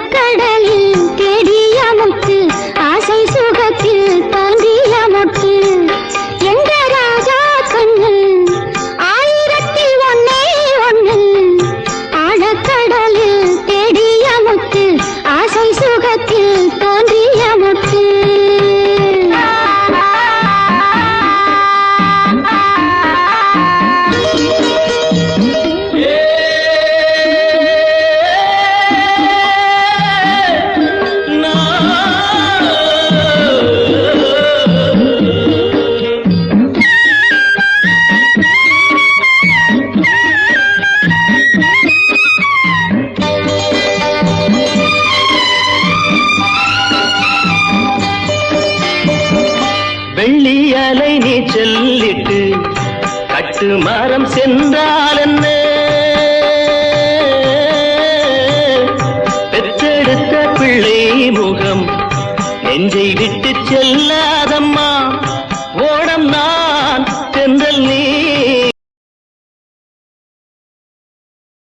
ஆழக்கடலில் தேடிய முத்து ஆசை சுகத்தில் தோன்றிய முத்து எங்க ராஜா கண்ணு ஆயிரத்தில் ஒன்னே ஒண்ணு ஆழக்கடலில் தேடிய முத்து ஆசை சுகத்தில் தோன்றிய முத்து வெள்ளியலை நீ சொல்லிட்டு கட்டு மரம் சென்றால் என்ன பெற்றெடுத்த பிள்ளை முகம் நெஞ்சை விட்டு செல்லாதம்மா